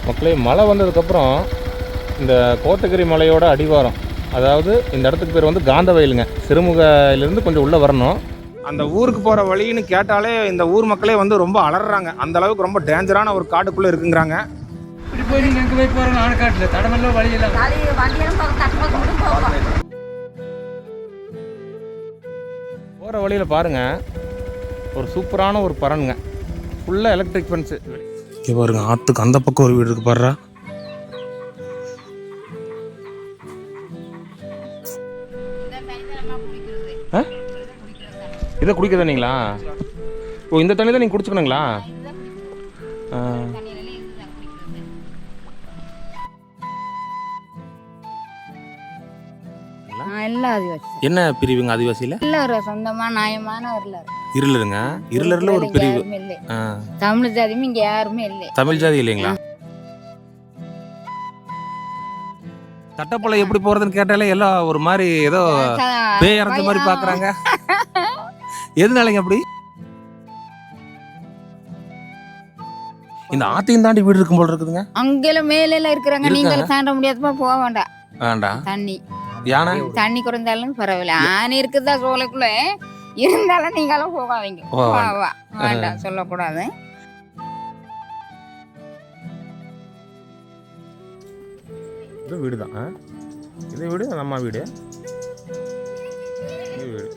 மக்களே, மழை வந்ததுக்கப்புறம் இந்த கோத்தகிரி மலையோட அடிவாரம், அதாவது இந்த இடத்துக்கு பேர் வந்து காந்தவயலுங்க. சிறுமுகையிலேருந்து கொஞ்சம் உள்ளே வரணும். அந்த ஊருக்கு போகிற வழின்னு கேட்டாலே இந்த ஊர் மக்களே வந்து ரொம்ப அலறாங்க. அந்த அளவுக்கு ரொம்ப டேஞ்சரான ஒரு காட்டுக்குள்ளே இருக்குங்கிறாங்க. இப்படி போய் நீங்கள் எங்கே போய் போகிறோம்? ஆனக்காட்டில் தடமெல்லாம் வழியெல்லாம் போகிற வழியில் பாருங்கள், ஒரு சூப்பரான ஒரு பரனுங்க. ஃபுல்லாக எலக்ட்ரிக் ஃபென்ஸு. இங்கே பாருங்க, ஆற்றுக்கு அந்த பக்கம் ஒரு வீடு இருக்கு பாருறா. இதை குடிக்க தண்ணிங்களா? ஓ, இந்த தண்ணி தான் நீங்கள் குடிச்சுக்கணுங்களா? என்ன பிரிவுங்க ஆதிவாசியில்? சொந்தமா நியாயமான இருளருங்க. இருளர்ல ஒரு பிரிவு. தமிழ் ஜாதியும் இங்க யாருமே இல்லை. தமிழ் ஜாதி இல்லைங்களா? தட்டப்பள்ளம் எப்படி போறதுன்னு கேட்டாலே எல்லாம் ஒரு மாதிரி ஏதோ பேய் இறந்த மாதிரி பாக்குறாங்க. எதுனாலங்க அப்படி? இந்த ஆத்தையும் தாண்டி வீடு இருக்கும் போல இருக்குதுங்க. அங்கெல்லாம் மேல எல்லாம் இருக்கிறாங்க. நீங்களும் தாண்ட முடியாதப்பா போக வேண்டாம். வேண்டாம். தண்ணி யானை தண்ணி குறைந்தாலும் பரவாயில்ல. ஆனை இருக்குதா சோலைக்குள்ள இருந்தாலும் நீங்களும் போகாதீங்க. வேண்டாம், சொல்லக்கூடாது. இது வீடு தான். இது வீடு நம்ம வீடு. இது வீடு.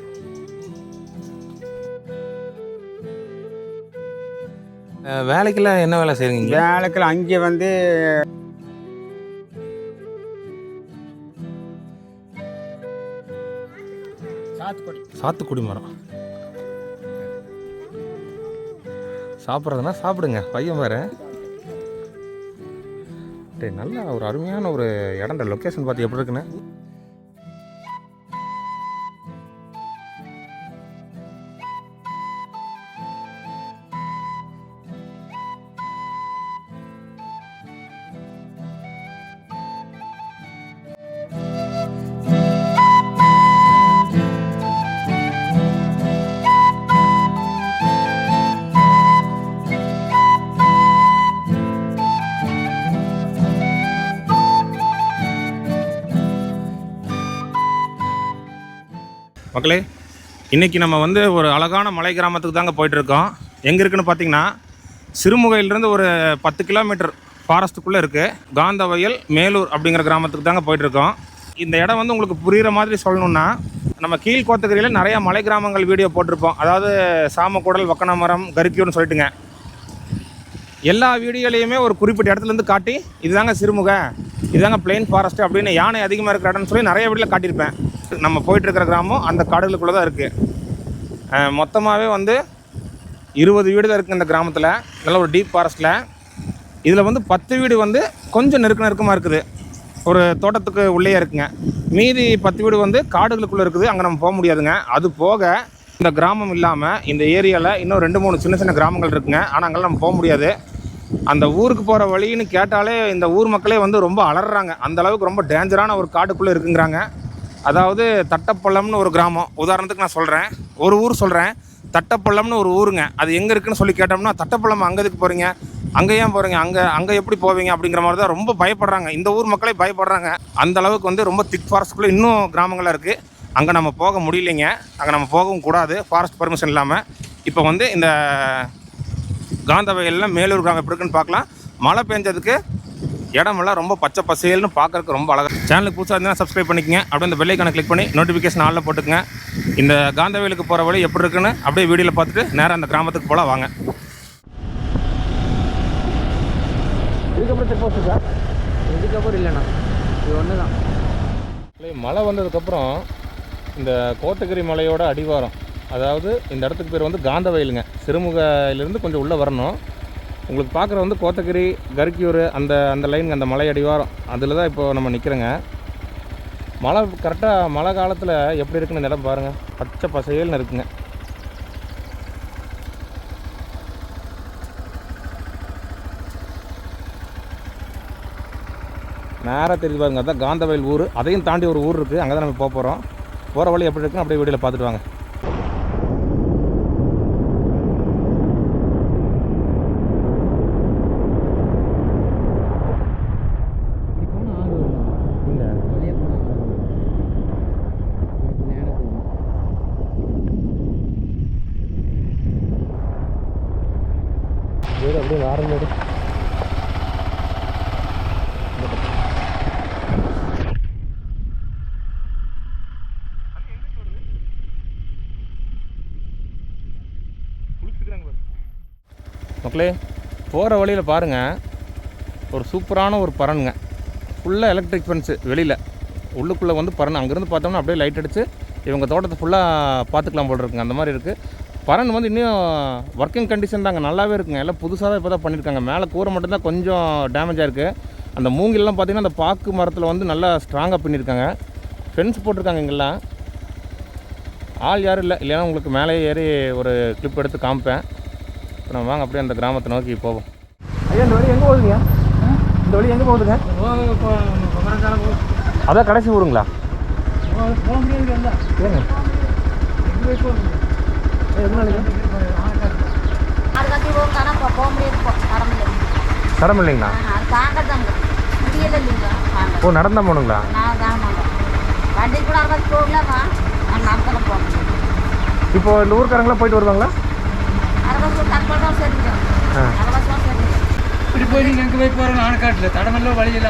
வேலைக்கெல்லாம் என்ன வேலை செய்றீங்க? வேலைக்கெல்லாம் அங்கே வந்து சாத்துக்குடி மரம். சாப்பிட்றதுனா சாப்பிடுங்க, பையன் வேறு. நல்ல ஒரு அருமையான ஒரு இடம்ன்ற லொக்கேஷன் பார்த்து எப்படி இருக்குன்னு. மக்களே, இன்றைக்கி நம்ம வந்து ஒரு அழகான மலை கிராமத்துக்கு தாங்க போயிட்டுருக்கோம். எங்கே இருக்குதுன்னு பார்த்தீங்கன்னா, சிறுமுகையிலேருந்து ஒரு 10 கிலோமீட்டர் ஃபாரஸ்ட்டுக்குள்ளே இருக்குது. காந்தவயல் மேலூர் அப்படிங்கிற கிராமத்துக்கு தாங்க போயிட்டுருக்கோம். இந்த இடம் வந்து உங்களுக்கு புரிகிற மாதிரி சொல்லணுன்னா, நம்ம கீழ் கோத்தகிரியில் நிறையா மலை கிராமங்கள் வீடியோ போட்டிருப்போம். அதாவது சாமக்கூடல், வக்கனமரம், கரிக்கியூர்னு சொல்லிட்டுங்க. எல்லா வீடியோலையுமே ஒரு குறிப்பிட்ட இடத்துலேருந்து காட்டி இதுதாங்க சிறுமுகை, இதுதாங்க பிளெயின் ஃபாரஸ்ட்டு அப்படின்னு யானை அதிகமாக இருக்கிற இடம்னு சொல்லி நிறைய வீடியோவில் காட்டியிருப்பேன். நம்ம போயிட்டுருக்கிற கிராமம் அந்த காடுகளுக்குள்ளே தான் இருக்குது. மொத்தமாகவே வந்து 20 வீடு தான் இருக்குது இந்த கிராமத்தில். நல்ல ஒரு டீப் ஃபாரஸ்ட்டில். இதில் வந்து 10 வீடு வந்து கொஞ்சம் நெருக்கமாக இருக்குது, ஒரு தோட்டத்துக்கு உள்ளே இருக்குங்க. மீதி 10 வீடு வந்து காடுகளுக்குள்ளே இருக்குது, அங்கே நம்ம போக முடியாதுங்க. அது போக இந்த கிராமம் இல்லாமல் இந்த ஏரியாவில் இன்னும் 2-3 சின்ன சின்ன கிராமங்கள் இருக்குங்க. ஆனால் அங்கெல்லாம் நம்ம போக முடியாது. அந்த ஊருக்கு போகிற வழின்னு கேட்டாலே இந்த ஊர் மக்களே வந்து ரொம்ப அலறாங்க. அந்த அளவுக்கு ரொம்ப டேஞ்சரான ஒரு காட்டுக்குள்ளே இருக்குங்கிறாங்க. அதாவது தட்டப்பள்ளம்னு ஒரு கிராமம். உதாரணத்துக்கு நான் சொல்கிறேன், ஒரு ஊர் சொல்கிறேன். தட்டப்பள்ளம்னு ஒரு ஊருங்க. அது எங்கே இருக்குதுன்னு சொல்லி கேட்டோம்னா, தட்டப்பள்ளம் அங்கே எதுக்கு போகிறீங்க, அங்கே ஏன் போகிறீங்க, அங்கே எப்படி போவீங்க அப்படிங்கிற மாதிரி தான் ரொம்ப பயப்படுறாங்க. இந்த ஊர் மக்களே பயப்படுறாங்க. அந்த அளவுக்கு வந்து ரொம்ப திக் ஃபாரஸ்ட்டுக்குள்ளே இன்னும் கிராமங்களாக இருக்குது. அங்கே நம்ம போக முடியலைங்க, அங்கே நம்ம போகவும் கூடாது ஃபாரஸ்ட் பர்மிஷன் இல்லாமல். இப்போ வந்து இந்த காந்தவயலில் மேலூர் கிராமம் எப்படி இருக்குன்னு பார்க்கலாம். மழை பெஞ்சதுக்கு இடமெல்லாம் ரொம்ப பச்சை பசேல்னு பார்க்குறதுக்கு ரொம்ப அழகாக. சேனலுக்கு புதுசாக இருந்தால் சப்ஸ்கிரைப் பண்ணிக்கங்க. அப்படியே இந்த பெல்லைக்கான கிளிக் பண்ணி நோட்டிஃபிகேஷன் ஆளில் போட்டுக்கங்க. இந்த காந்தவயலுக்கு போகிற வழி எப்படி இருக்குன்னு அப்படியே வீடியோவில் பார்த்துட்டு நேராக அந்த கிராமத்துக்கு போகலாம் வாங்க. இதுக்கப்புறம் செக் போஸ்ட் சார்? இதுக்கப்புறம் இல்லைண்ணா, இது ஒன்று தான். மழை வந்ததுக்கப்புறம் இந்த கோத்தகிரி மலையோட அடிவாரம், அதாவது இந்த இடத்துக்கு பேர் வந்து காந்தவயலுங்க. சிறுமுகையிலேருந்து கொஞ்சம் உள்ளே வரணும். உங்களுக்கு பார்க்குற வந்து கோத்தகிரி, கரிக்கியூர் அந்த லைனுங்க, அந்த மலை அடிவாரம். அதில் தான் இப்போ நம்ம நிற்கிறோங்க. மழை கரெக்டாக மழை காலத்தில் எப்படி இருக்குன்னு இந்த இடம் பாருங்கள், பச்சை பசையல்னு இருக்குங்க. நேராக தெரிஞ்சு பாருங்க, அதுதான் காந்தவயல் ஊர். அதையும் தாண்டி ஒரு ஊர் இருக்குது, அங்கே தான் நம்ம போக போகிறோம். போகிற வழி எப்படி இருக்குன்னு அப்படியே வீடியோவில் பார்த்துட்டு வாங்க. மக்களே போகிற வழியில் பாருங்கள், ஒரு சூப்பரான ஒரு பறனுங்க. ஃபுல்லாக எலக்ட்ரிக் ஃபென்ஸு வெளியில், உள்ளுக்குள்ளே வந்து பறன். அங்கேருந்து பார்த்தோம்னா அப்படியே லைட் அடித்து இவங்க தோட்டத்தை ஃபுல்லாக பார்த்துக்கலாம் போல் இருக்குங்க. அந்த மாதிரி இருக்குது. பறன் வந்து இன்னும் ஒர்க்கிங் கண்டிஷன் தாங்க, நல்லாவே இருக்குங்க. எல்லாம் புதுசாக தான் இப்போ தான் பண்ணியிருக்காங்க. மேலே கூரை மட்டும்தான் கொஞ்சம் டேமேஜாக இருக்குது. அந்த மூங்கிலெலாம் பார்த்திங்கன்னா அந்த பாக்கு மரத்தில் வந்து நல்லா ஸ்ட்ராங்காக பண்ணியிருக்காங்க. ஃபென்ஸ் போட்டிருக்காங்க. இங்கெல்லாம் ஆள் யாரும் இல்லை, இல்லைன்னா உங்களுக்கு மேலே ஏறி ஒரு கிளிப் எடுத்து காமிப்பேன். இப்போ நம்ம வாங்க அப்படியே அந்த கிராமத்தை நோக்கி போவோம். ஐயா, இந்த வழி எங்கே போகுதுங்க? இந்த வழி எங்கே போகுதுங்க? அதான் கடைசி ஊருங்களா? போக முடியாது. ஏங்க தடம் இல்லைங்களா? ஓ, நடந்தா போகணுங்களா? இப்போ இந்த ஊருக்காரங்களாம் போயிட்டு வருவாங்களா? இப்படி போய் நீங்கள் எங்கே போய் போகிறோம்? ஆனக்காட்டில் தடமெல்லாம் வழியில்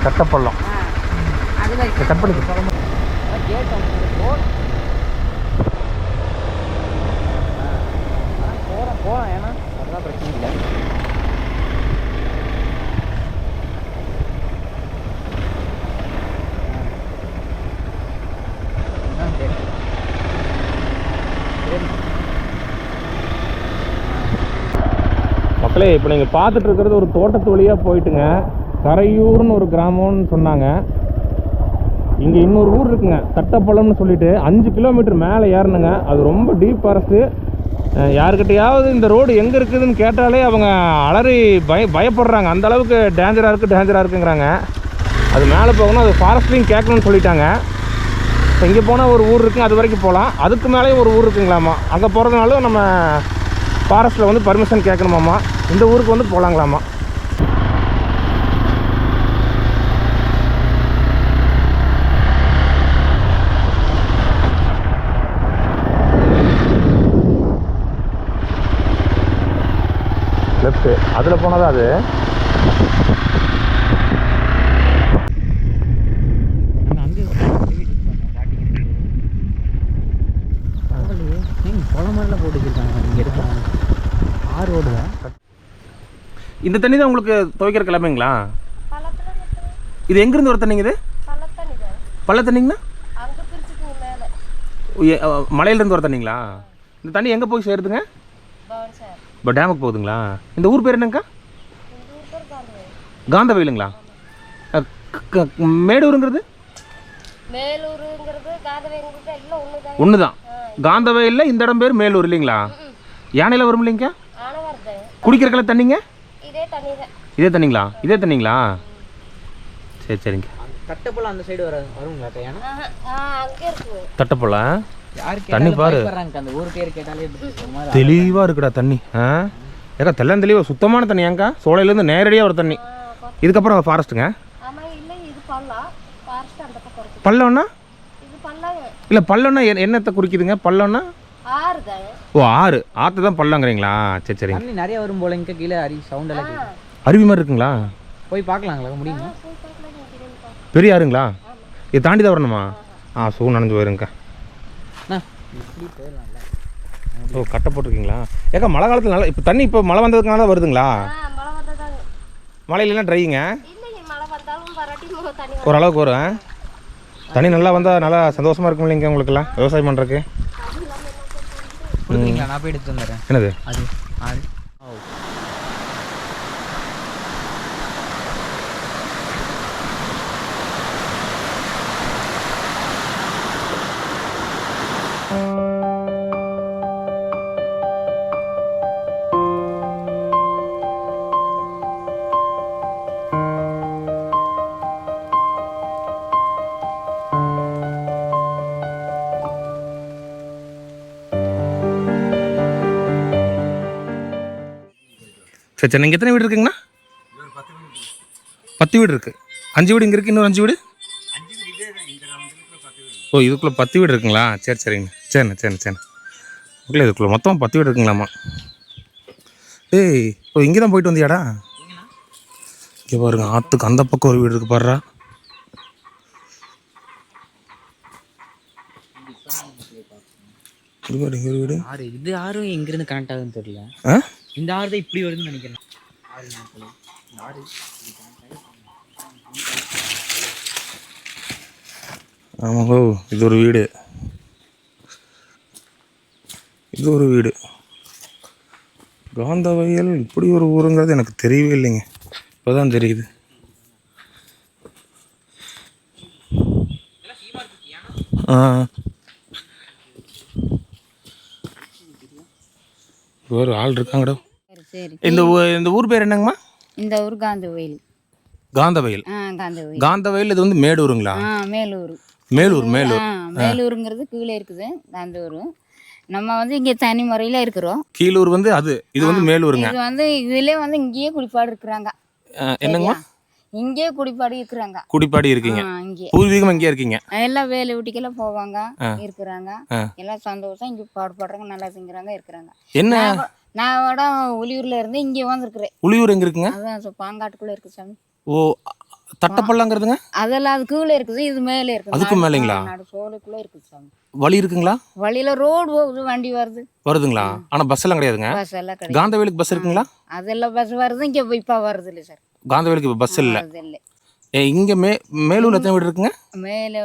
தட்டப்பள்ளம் கட் பண்ணி போகலாம். ஏன்னா அதெல்லாம் பிரச்சனை இல்லை. மக்களே, இப்போ நீங்கள் பார்த்துட்டு இருக்கிறது ஒரு தோட்டத்து வழியாக போயிட்டுங்க. கரையூர்னு ஒரு கிராமம்னு சொன்னாங்க. இங்கே இன்னொரு ஊர் இருக்குங்க, தட்டப்பள்ளம்னு சொல்லிட்டு 5 கிலோமீட்டர் மேலே ஏறணுங்க. அது ரொம்ப டீப் ஃபாரஸ்ட்டு. யாருக்கிட்டையாவது இந்த ரோடு எங்கே இருக்குதுன்னு கேட்டாலே அவங்க அலறி பயப்படுறாங்க. அந்த அளவுக்கு டேஞ்சராக இருக்குங்கிறாங்க. அது மேலே போகணும், அது ஃபாரஸ்ட்லையும் கேட்கணும்னு சொல்லிட்டாங்க. இப்போ இங்கே போனால் ஒரு ஊர் இருக்குங்க, அது வரைக்கும் போகலாம். அதுக்கு மேலேயும் ஒரு ஊர் இருக்குங்களாமா. அங்கே போகிறதுனாலும் நம்ம ஃபாரஸ்ட்டில் வந்து பர்மிஷன் கேட்கணுமாம்மா. இந்த ஊருக்கு வந்து போகலாங்களாமா. லெஃப்ட்டு அதில் போனால் தான் அது. குளமெல்லாம் போட்டு வச்சுருக்காங்க. இங்கே எடுக்கிறாங்க. ஆறு ரோடு தான். இந்த தண்ணி தான் உங்களுக்கு துவைக்கிற கிளம்புங்களா? இது எங்கேருந்து வர தண்ணிங்க? இது பள்ள தண்ணிங்கண்ணா? மலையிலேருந்து வர தண்ணிங்களா? இந்த தண்ணி எங்கே போய் சேருதுங்க? இப்போ டேமுக்கு போகுதுங்களா? இந்த ஊர் பேர் என்னங்கக்கா? காந்தவயலுங்களா? மேடூருங்கிறது ஒன்று தான். காந்தவயலில் இந்த இடம் பேர் மேலூர் இல்லைங்களா? யானையில் வரும் இல்லைங்கக்கா? குடிக்கிற தண்ணிங்க இதே தண்ணிங்களா? சரி சரிங்க. தட்டப்பள்ளம் அந்த சைடு வருங்களா? தட்டப்பள்ளம் தண்ணி பாரு, அந்த ஊர் பேர் கேட்டாலே தெளிவாக இருக்குடா தண்ணி. ஏக்கா தெல்லாம் தெளிவாக சுத்தமான தண்ணி. ஏங்கா சோலையிலேருந்து நேரடியாக ஒரு தண்ணி. இதுக்கப்புறம் ஃபாரஸ்ட்டுங்க. பள்ளம்னா இல்லை, பள்ளம்னா என்னத்தை குறிக்குதுங்க? பள்ளம்னா ஓ, ஆறு. ஆற்று தான் பள்ளங்கிறீங்களா? சரி சரிங்க. நிறைய வரும் போல. இங்கே கீழே சவுண்ட் எல்லாம் அருவி மாதிரி இருக்குங்களா? போய் பார்க்கலாங்களா? முடியுமா? பெரிய ஆறுங்களா? இது தாண்டி தான் வரணுமா? ஷூ நனைஞ்சு போயிருங்கக்கா. ஓ, கட்டை போட்டிருக்கீங்களா? ஏக்கா மழை காலத்தில் நல்லா இப்போ தண்ணி இப்போ மழை வந்ததுக்குனால தான் வருதுங்களா? மழை இல்லைன்னா ட்ரைங்க ஓரளவுக்கு வரும். தண்ணி நல்லா வந்தால் நல்லா சந்தோஷமாக இருக்கும் இல்லைங்க உங்களுக்குலாம் விவசாயம் பண்ணுறதுக்கு? நான் போய் எடுத்து வந்துடுறேன். என்னது அது? ஆறு. சரி சரி. இங்கே எத்தனை வீடு இருக்குங்கண்ணா? 10 வீடு இருக்குது. 5 வீடு இங்கே இருக்குது, இன்னொரு 5 வீடு. ஓ, இதுக்குள்ளே 10 வீடு இருக்குங்களா? சரி சரிங்க. சரிண்ணே. இல்லை, இதுக்குள்ளே மொத்தம் 10 வீடு இருக்குங்களாம்மா. ஓ, இங்கே தான் போயிட்டு வந்தியாடா? இங்கே பாருங்க, ஆற்றுக்கு அந்த பக்கம் ஒரு வீடு இருக்குது பாருடா. இங்க ஒரு வீடு. ஆறு இது ஆறு எங்கிருந்து கனெக்ட் ஆகுதுன்னு தெரியல. ஆ இந்த ஆறு தான் இப்படி வருதுன்னு நினைக்கிறேன். ஆறு நாட்கள் இந்த ஆறு ஆமாங்கோ, இது ஒரு வீடு. இது ஒரு வீடு. காந்தவயல் இப்படி ஒரு ஊருங்கிறது எனக்கு தெரியவே இல்லைங்க, இப்போதான் தெரியுது. ஒரு ஆள் இருக்காங்கடா. சரி. இந்த ஊர் பேர் என்னங்கம்மா? இந்த ஊர் காந்தவயல். காந்தவயல். காந்தவயல். காந்தவயல் இது வந்து மேடூருங்களா? மேலூர். மேலூர். மேலூருங்கிறது கீழே இருக்குது காந்தூர். நம்ம வந்து இங்கே தனி முறையில் இருக்கிறோம். கீழூர் வந்து அது, இது வந்து மேலூருங்க. இது வந்து இதுல வந்து இங்கேயே குடிப்பாடு இருக்கிறாங்க. என்னங்கம்மா? இங்கேயே குடிப்பாடு இருக்கிறாங்க. குடிப்பாடி இருக்கீங்க, இங்கே பூர்வீகம் இங்கே இருக்கீங்க. எல்லாம் வேலை வீட்டுக்கெல்லாம் போவாங்க, இருக்கிறாங்க. எல்லாம் சந்தோஷம் இங்கே பாடுபடுறாங்க, நல்லா திங்குறாங்க, இருக்கிறாங்க. என்ன நான் விட உளியூர்ல இருந்து இங்கே வந்துருக்குறேன். உளியூர் எங்க இருக்குங்க? அதான் பாங்காட்டுக்குள்ள இருக்கு சாமி. ஓ, தட்டப்பள்ளங்கிறதுங்க? அதெல்லாம் அது கீழே இருக்குது, இது மேலே இருக்குது. அதுக்கு மேலேங்களா? நடு சோலைக்குள்ள இருக்குது சாமி. வழி இருக்குங்களா? வழியில ரோடு போகுது, வண்டி வருதுங்களா? ஆனா பஸ் எல்லாம் கிடையாதுங்க. பஸ் எல்லாம் கிடையாது. காந்தவேலுக்கு பஸ் இருக்குங்களா? அதெல்லாம் பஸ் வருது, இங்க இப்ப வருது இல்லை சார். காந்தவேலுக்கு இப்ப பஸ் இல்ல. இல்லை. இங்க மேலூர்ல எத்தனை வீடு இருக்குங்க? மேலே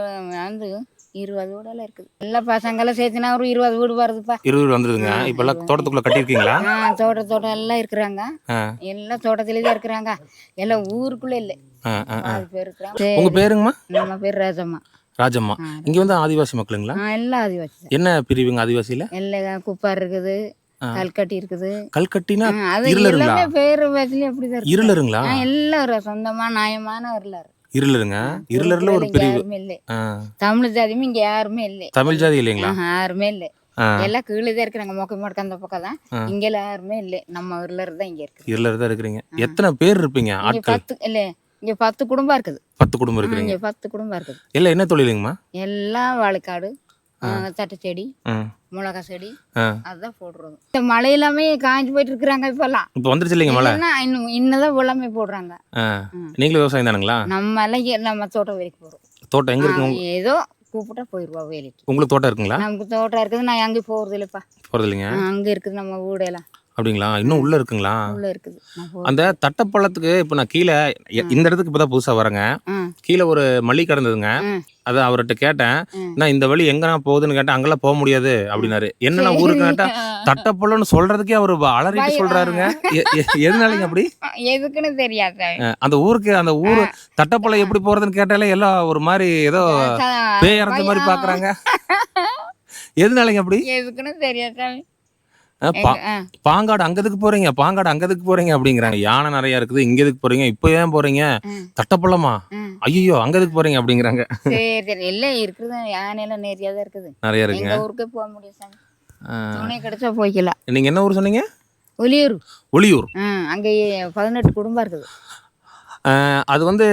வந்து 20 வீடெல்லாம் இருக்குது. எல்லா பசங்கெல்லாம் சேர்த்துனா ஒரு 20 வீடு வருதுப்பா. 20 வீடு வந்துருதுங்க. இப்ப எல்லாம் தோட்டத்துக்குள்ள கட்டியிருக்கீங்களா? தோட்டம் எல்லாம் இருக்கிறாங்க. எல்லாம் தோட்டத்திலே தான் இருக்கிறாங்க. எல்லாம் ஊருக்குள்ள இல்லை. பேர் இருக்கிறாங்க. உங்க பேருங்கம்மா? நம்ம பேர் ராஜம்மா. ராஜம்மா. இங்க வந்து ஆதிவாசி மக்களுங்களா? எல்லாம் ஆதிவாசி. என்ன பிரிவுங்க ஆதிவாசியில? எல்லாம் குப்பார் இருக்குது, கல்கட்டி இருக்குது. கல்கட்டினா அது எல்லாமே பேரு வயசுலயும் அப்படிதான். இருளருங்களா? எல்லாரும் சொந்தமா நியாயமான இருளாரு. இருளருங்க. இருளர்ல ஒரு பிரிவு. தமிழ் ஜாதியும் இங்க யாருமே இல்லை. தமிழ் ஜாதி இல்லைங்களா? யாருமே இல்லை. எல்லாம் கீழே தான் இருக்கிறாங்க. மொக்க மொடக்க அந்த பக்கம் தான். இங்க யாருமே இல்லை. நம்ம இருளர் தான் இங்க இருக்கு. இருளர் தான் இருக்கிறீங்க. எத்தனை பேர் இருப்பீங்க ஆட்கள்? 10 இல்ல, இங்க 10 குடும்பம் இருக்குது. 10 குடும்பம் இருக்கிறீங்க. இங்க 10 குடும்பம் இருக்குது. எல்லாம் என்ன தொழிலுங்கம்மா? எல்லாம் வாழைக்காடு, தட்டை செடி, மிளகா செடி, அதுதான் போடுறது. இந்த மழை எல்லாமே காஞ்சி போயிட்டு இருக்கிறாங்க. இப்பெல்லாம் இப்ப வந்துருச்சு இல்லைங்க மழை? இன்னதான் எல்லாமே போடுறாங்க. நீங்களும் விவசாயம் தானுங்களா? நம்ம எல்லாம் நம்ம தோட்டம் வேலைக்கு போறோம். தோட்டம் எங்க இருக்கு? ஏதோ கூப்பிட்டா போயிருவா வேலைக்கு. உங்களுக்கு தோட்டம் இருக்குங்களா? நமக்கு தோட்டம் இருக்குது. நான் அங்கே போறது இல்லப்பா. போறது இல்லைங்க. அங்க இருக்குது நம்ம வீடெல்லாம். அப்படிங்களா? இன்னும் உள்ள இருக்குங்களா? உள்ள இருக்குது. அந்த தட்டப்பள்ளத்துக்கு இப்ப நான் கீழே இந்த இடத்துக்கு இப்பதான் புதுசா வரேங்க. கீழே ஒரு மல்லி கிடந்ததுங்க. அதை அவர்கிட்ட கேட்டேன், நான் இந்த வழி எங்கண்ணா போகுதுன்னு கேட்டேன். அங்கெல்லாம் போக முடியாது அப்படின்னாரு. என்னன்னா ஊருக்கு கேட்டா தட்டப்பள்ளம்னு சொல்றதுக்கே அவரு அலறிட்டு சொல்றாருங்க. எதுனாலங்க அப்படி? எதுக்குன்னு தெரியாது. அந்த ஊருக்கு, அந்த ஊரு தட்டப்பள்ளம் எப்படி போறதுன்னு கேட்டாலே எல்லாம் ஒரு மாதிரி ஏதோ பேய் இறந்த மாதிரி பாக்குறாங்க. எதுனாலங்க அப்படி? எதுக்குன்னு தெரியாது. பாங்காடு அங்கதுக்கு போறீங்க, பாங்காடு அங்கதுக்கு போறீங்க அப்படிங்கிறாங்க. யானை நிறைய இருக்குது, இங்க எதுக்கு போறீங்க? இப்ப ஏன் போறீங்க? தட்டப்பள்ளமா? ஐயோ, அங்க எதுக்கு போறீங்க அப்படிங்கிறாங்க. சரி இல்ல இருக்குது. யானை எல்லாம் நிறைய தான் இருக்குது. நிறைய இருக்குங்க. ஊருக்கே போக முடியும் சாமி. துணை கிடைச்சா போய்க்கலாம். நீங்க என்ன ஊர் சொன்னீங்க? ஒளியூர். ஒளியூர். அங்க 18 குடும்பம் இருக்குது. அது வந்து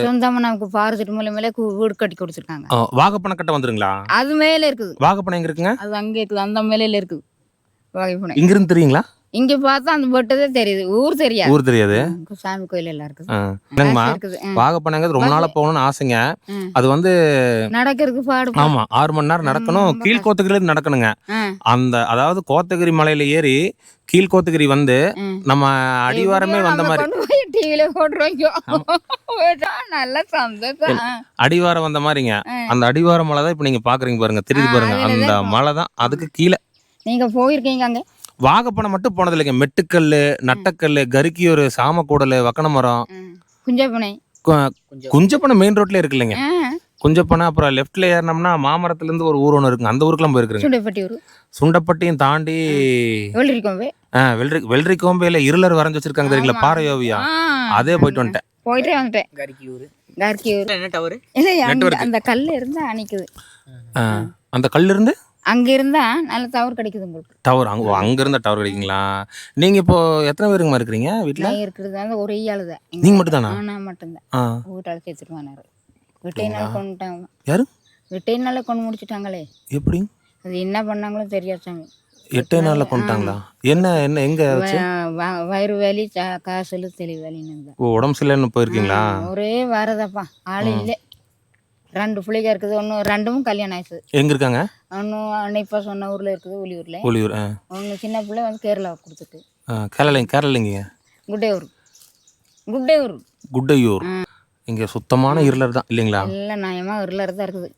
சொந்தமா நமக்கு பாரசெட் மூலமே வீடு கட்டி கொடுத்துருக்காங்க. வாகப்பனை கட்ட வந்துருங்களா? அது மேல இருக்குது. வாகப்பனை எங்க இருக்குங்க? அது அங்க இருக்குது, அந்த மேலையில இருக்குது. இங்க இருந்து தெரியுங்களா? இங்க பார்த்தா அந்த பொட்டதே தெரியுது. ஊர் தெரியாது. ஊர் தெரியாது. சாமி கோயில் எல்லாம் இருக்குது. என்னங்கம்மா, வாகப்பனங்கிறது ரொம்ப நாளா போகணும்னு ஆசைங்க. அது வந்து நடக்கிறதுக்கு பாடு. ஆமா, 6 மணி நேரம் நடக்கணும். கீழ்கோத்தகிரில நடக்கணுங்க. அந்த அதாவது கோத்தகிரி மலையில ஏறி கீழ்கோத்தகிரி வந்து நம்ம அடிவாரமே வந்த மாதிரி டிவில போட்டுருவோம். நல்ல சந்தோஷம். அடிவாரம் வந்த மாதிரிங்க. அந்த அடிவார மலை தான் இப்ப நீங்க பாக்குறீங்க பாருங்க, தெரியுது பாருங்க. அந்த மலை தான். அதுக்கு கீழே நீங்க போயிருக்கீங்க. அங்க வாகப்பனை மட்டும் போனது இல்லைங்க. மெட்டுக்கல்லு, நட்டக்கல்லு, கரிக்கியூர், சாமக்கூடல், வக்கனமரம், குஞ்சப்பனை. குஞ்சப்பனை மெயின் ரோட்ல இருக்கு இல்லைங்க. குஞ்சப்பனை அப்புறம் லெஃப்ட்ல ஏறினோம்னா மாமரத்துல இருந்து ஒரு ஊர் ஒன்று இருக்குங்க. அந்த ஊருக்குலாம் போயிருக்கிறேங்க. சுண்டப்பட்டி ஊர். சுண்டப்பட்டியும் தாண்டி வெள்ளரிக்கோம்பையில இருளர் வரைஞ்சு வச்சிருக்காங்க தெரியுங்களா, பாறை ஓவியம். அதே போயிட்டு வந்துட்டேன். கரிக்கியூர். என்ன டவர்? அந்த கல்லு இருந்தா அணைக்குது. அந்த கல்லு இருந்து அங்க இருந்தா நல்ல டவர் கிடைக்குது உங்களுக்கு. டவர் அங்க இருந்தா டவர் கிடைக்குங்களா? நீங்க இப்போ எத்தனை பேருங்க இருக்கிறீங்க வீட்டுல? இருக்கிறது ஒரே ஆளு தான். நீங்க மட்டும் தானா? நான் மட்டும்தான். வீட்டால சேர்த்துட்டு வந்தாரு. விட்டையினால கொண்டுட்டாங்க. யாரு? விட்டையினால கொண்டு முடிச்சுட்டாங்களே. எப்படி? அது என்ன பண்ணாங்களோ தெரியாது சாமி. 8 நாள்ல கொண்டுட்டாங்களா? என்ன என்ன எங்க வயிறு வேலி, காசல், தெளி வேலின்னு. உடம்பு சரியில்லைன்னு போயிருக்கீங்களா? ஒரே வரதப்பா, ஆளு இல்லை. 2 பிள்ளைங்க இருக்குது. ஒன்று ரெண்டும் கல்யாணம் ஆயிடுச்சு. எங்கே இருக்காங்க? ஒன்று இப்போ சொன்ன ஊரில் இருக்குது, ஒளியூரில். ஒளியூர். ஒன்று சின்ன பிள்ளை வந்து கேரளாவுக்கு கொடுத்துட்டு. கேரளைங்க. குட்டையூர். குட்டையூர். இங்கே சுத்தமான இருளர் தான் இல்லைங்களா? எல்லாம் நியாயமாக இருளர் தான் இருக்குது.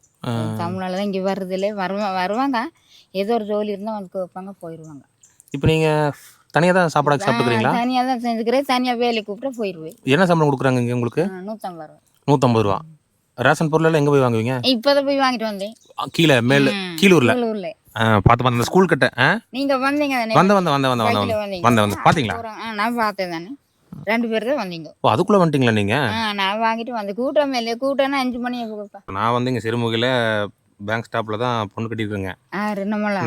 தமிழால் தான் இங்கே வர்றது இல்லை. வருவாங்க, ஏதோ ஒரு ஜோலி இருந்தால் வந்து வைப்பாங்க, போயிடுவாங்க. இப்போ நீங்கள் தனியாக தான் சாப்பிட்டுக்கிறீங்களா? தனியாக தான் செஞ்சுக்கிறேன். தனியாக வேலைக்கு கூப்பிட்டு போயிடுவேன். என்ன சம்பளம் கொடுக்குறாங்க இங்கே உங்களுக்கு? 150 ரூபா. 150 ரூபா. ரேஷன் பொருளெல்லாம் எங்கே போய் வாங்குவீங்க? இப்போதான் போய் வாங்கிட்டு வந்தேன். கீழே கீழூரில் கீழூரில். பார்த்து அந்த ஸ்கூல் கிட்ட. நீங்கள் வந்தீங்க தானே? வந்தேன் பார்த்தீங்களா? நான் பார்த்தேன் தானே. 2 பேர் தான் வந்தீங்க. ஓ, அதுக்குள்ளே வந்துட்டீங்களா நீங்கள்? நான் வாங்கிட்டு வந்தேன். கூட்டம் இல்லை. கூட்டம்னா 5 மணி கொடுப்பேன். நான் வந்து இங்கே சிறுமுகையில் பேங்க் ஸ்டாப்பில் தான் பொண்ணு கட்டிட்டுருங்க.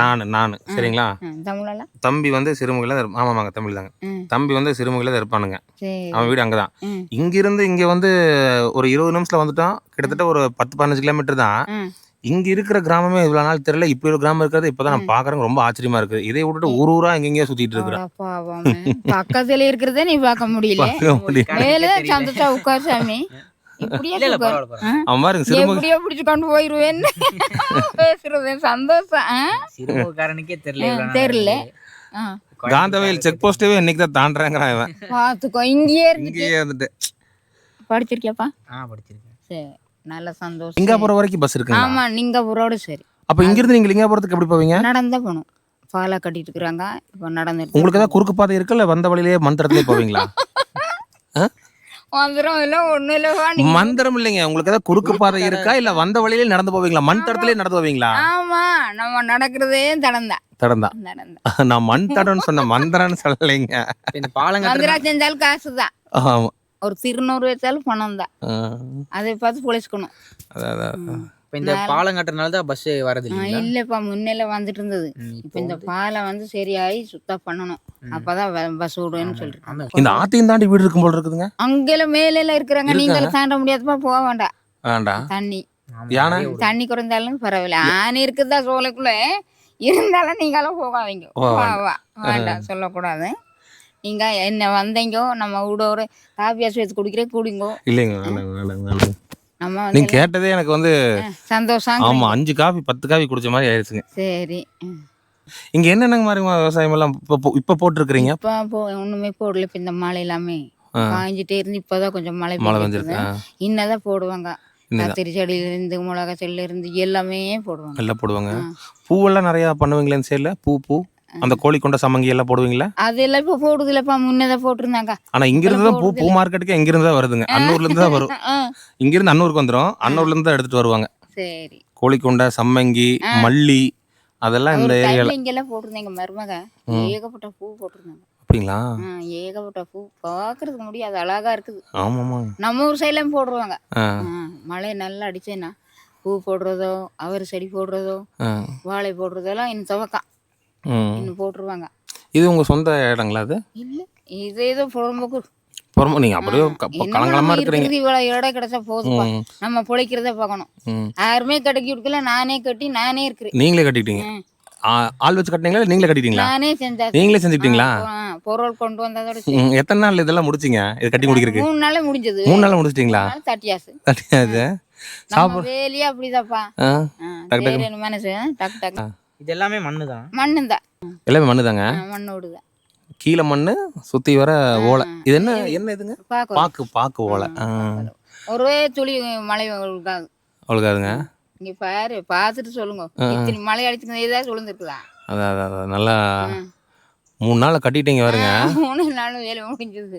நான் சரிங்களா? தமிழெல்லாம் தம்பி வந்து சிறுமுகையில் ஆமாங்க தமிழ் தாங்க. தம்பி வந்து சிறுமுகையில் தான் இருப்பானுங்க. அவன் வீடு அங்கே தான். இங்கிருந்து இங்கே வந்து ஒரு 20 நிமிஷத்தில் வந்துட்டோம். கிட்டத்தட்ட ஒரு 10-15 கிலோமீட்டர் தான். இங்கே இருக்கிற கிராமமே இவ்வளோ நாள் தெரியல. இப்போ ஒரு கிராமம் இருக்கிறது இப்போ தான் நான் பார்க்குறேன். ரொம்ப ஆச்சரியமா இருக்குது. இதை விட்டுட்டு ஊரா எங்கெங்கேயோ சுற்றிட்டு இருக்கிறேன். பக்கத்துல இருக்கிறதே நீ பார்க்க முடியல. மேலே சந்தோஷா உட்கார் சாமி. அவன் பாருங்க சிறுமுகை பிடிச்சு கொண்டு போயிருவேன் பேசுறது சிறுமுகக்காரனுக்கே தெரியல. காந்தவயல் செக் போஸ்டவே இன்னைக்கு தான் தாண்டுறாங்கிறான் இவன். பாத்துக்கோ, இங்கேயே இருந்துட்டு படிச்சிருக்கியாப்பா? படிச்சிருக்கேன். சரி, நல்ல சந்தோஷம். லிங்காபுரம் வரைக்கும் பஸ் இருக்கு? ஆமா, லிங்காபுரோட. சரி, அப்ப இங்கிருந்து நீங்க லிங்காபுரத்துக்கு எப்படி போவீங்க? நடந்தா போகணும். பாலா கட்டிட்டு இருக்கிறாங்க. இப்போ நடந்து. உங்களுக்கு ஏதாவது குறுக்கு பாதை இருக்கு இல்ல வந்த வழியிலேயே மந்திரத்திலே போவீங்களா? மந்திரம் இல்ல, ஒண்ணும் இல்ல. மந்திரம் இல்லைங்க. உங்களுக்கு ஏதாவது குறுக்கு பாதை இருக்கா இல்ல வந்த வழியிலே நடந்து போவீங்களா? மண் தடத்திலே நடந்து போவீங்களா? ஆமா, நம்ம நடக்கிறதே தடந்தா. நான் மண் தடம்னு சொன்ன மந்திரம்னு சொல்லலைங்க. இந்த பாலங்க மந்திரம் செஞ்சாலும் காசுதான். ஆமா, ஒரு 200 வச்சாலும் பணம் தான். அதை பார்த்து பொழிச்சுக்கணும். இப்போ இந்த பாலம் கட்டுறதுனால தான் பஸ் வரது இல்லப்பா, முன்னெல்லாம் வந்துட்டு இருந்தது. இப்போ இந்த பாலம் வந்து சரியாயி சுத்தம் பண்ணணும். அப்பதான் பஸ் விடுவேன்னு சொல்லிட்டு. இந்த ஆத்தையும் தாண்டி வீடு இருக்கும் போல இருக்குதுங்க. அங்கெல்லாம் மேல எல்லாம் இருக்கிறாங்க. நீங்களும் தாண்ட முடியாதப்பா, போக வேண்டாம். தண்ணி குறைந்தாலும் பரவாயில்ல. ஆனை இருக்குதா சோலைக்குள்ள, இருந்தாலும் நீங்களும் போகாதீங்க. வேண்டாம், சொல்லக்கூடாது. நீங்க என்ன வந்தீங்க, நம்ம வீட ஒரு காபியாசு வச்சு குடிக்கிறே குடிங்கோ. இல்லைங்க, நீங்க கேட்டதே எனக்கு வந்து சந்தோஷம். ஆமா, 5 காபி 10 காபி குடிச்ச மாதிரி ஆயிடுச்சுங்க. சரி, இங்க என்னென்ன மாதிரி விவசாயம் எல்லாம் இப்ப போட்டுருக்கீங்க? இப்போ ஒண்ணுமே போடல. இப்ப இந்த மழை எல்லாமே காய்ஞ்சிட்டே இருந்து இப்பதான் கொஞ்சம் மழை வந்துருக்கு. இன்னதான் போடுவாங்க. கத்திரி செடியில இருந்து மிளகா செடியில இருந்து எல்லாமே போடுவாங்க. எல்லாம் போடுவாங்க. பூவெல்லாம் நிறைய பண்ணுவீங்களா இந்த சைடுல? பூ அந்த கோழி கொண்ட சம்மங்கி எல்லாம் போடுவீங்களா? அதெல்லாம் இப்ப போடுது இல்லப்பா, முன்னதான் போட்டிருந்தாங்க. ஆனா இங்க இருந்து தான் பூ மார்க்கெட்டுக்கு எங்க இருந்து தான் வருதுங்க. அன்னூர்ல இருந்து தான் வரும். இங்க இருந்து அன்னூருக்கு வந்துரும். அன்னூர்ல இருந்து தான் எடுத்துட்டு வருவாங்க. சரி, கோழி கொண்ட சம்மங்கி மல்லி அதெல்லாம் இந்த ஏரியால இங்க எல்லாம் போட்டிருந்தாங்க. மருமக ஏகப்பட்ட பூ போட்டிருந்தாங்க. அப்படிங்களா? ஏகப்பட்ட பூ பாக்குறதுக்கு முடியாது, அழகா இருக்குது. ஆமாமா, நம்ம ஊர் சைட்ல போடுவாங்க. மழை நல்லா அடிச்சேன்னா பூ போடுறதோ, அவர் செடி போடுறதோ, வாழை போடுறதெல்லாம் இன்னும் துவக்கம் இன்னும் போட்டுருவாங்க. இது உங்க சொந்த இடங்களா? அது இல்ல, இது ஏதோ புறம்போக்கு. நீங்க அப்படியே கலங்கலமா இருக்கிறீங்க. இவ்வளவு இடம் கிடைச்சா போதுப்பா, நம்ம பிழைக்கிறத பார்க்கணும். யாருமே கட்டி கொடுக்கல, நானே கட்டி நானே இருக்கிறேன். நீங்களே கட்டிட்டீங்க? ஆள் வச்சு கட்டினீங்களா? நீங்களே கட்டிட்டீங்களா? நானே செஞ்சா. நீங்களே செஞ்சுட்டீங்களா? பொருள் கொண்டு வந்ததோட. எத்தனை நாள் இதெல்லாம் முடிச்சிங்க? இது கட்டி முடிக்கிறதுக்கு 3 நாளே முடிஞ்சது. 3 நாள் முடிச்சிட்டீங்களா? தட்டியாசு சாப்பிடு வேலையே அப்படிதான்ப்பா. மனசு டக்கு டக்கு. இது எல்லாமே மண்ணுதான். மண்ணுதான், எல்லாமே மண்ணுதாங்க. மண்ணோடுதான். கீழே மண்ணு, சுத்தி வர ஓலை. இது என்ன இதுங்க? பாக்கு ஓலை. ஒரே துளி மழை ஒழுகாது. ஒழுகாதுங்க. இங்க பாரு, பாத்துட்டு சொல்லுங்க. இத்தனை மழை அடிச்சுங்க, ஏதாவது சொல்லுந்துருக்குதா? அதான் நல்லா 3 நாள் கட்டிட்டீங்க பாருங்க. 3 நாள் வேலை முடிஞ்சது.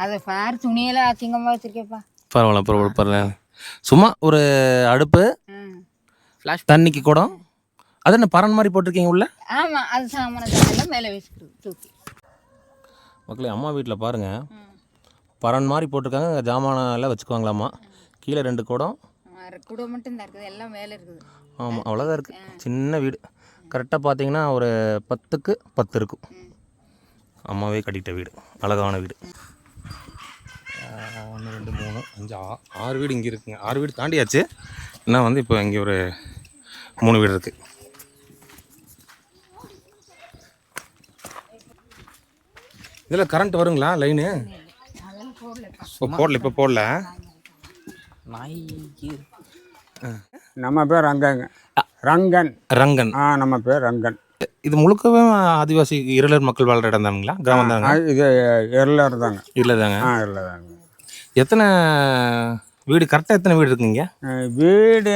அதை பாரு, துணியெல்லாம் அசிங்கமா வச்சிருக்கேப்பா. பரவாயில்ல. சும்மா ஒரு அடுப்பு, தண்ணிக்கு குடம், அது என்ன பரன் மாதிரி போட்டிருக்கீங்க உள்ள? ஆமா, அது சாமானெல்லாம் மேலே வச்சுக்கிறது தூக்கி. மக்களே, அம்மா வீட்டில் பாருங்க, பரன் மாதிரி போட்டிருக்காங்க. ஜாமான் எல்லாம் வச்சுக்குவாங்களாம்மா. கீழே 2 குடம் மட்டும் தான் இருக்குது, எல்லாம் மேலே இருக்குது. ஆமாம், அவ்வளோதான் இருக்குது. சின்ன வீடு. கரெக்டாக பார்த்தீங்கன்னா ஒரு 10க்கு 10 இருக்கும். அம்மாவே கட்டிட்ட வீடு, அழகான வீடு. 1 2 3 5 6 வீடு இங்கே இருக்குங்க. 6 வீடு தாண்டியாச்சு. இன்னும் வந்து இப்போ இங்கே ஒரு 3 வீடு இருக்குது. இதில் கரண்ட் வருங்களா? லைனு இப்போ போடல. நாய்க்கு நம்ம பேர் ரங்கங்க. ரங்கன். ரங்கன். நம்ம பேர் ரங்கன். இது முழுக்கவே ஆதிவாசி இருளர் மக்கள் வாழ்ற இடம் தானுங்களா, கிராமம் தாங்க? இது எருளர் தாங்க. இல்லை தாங்க. எருளர் தாங்க. எத்தனை வீடு, கரெக்டாக எத்தனை வீடு இருக்குங்க? வீடு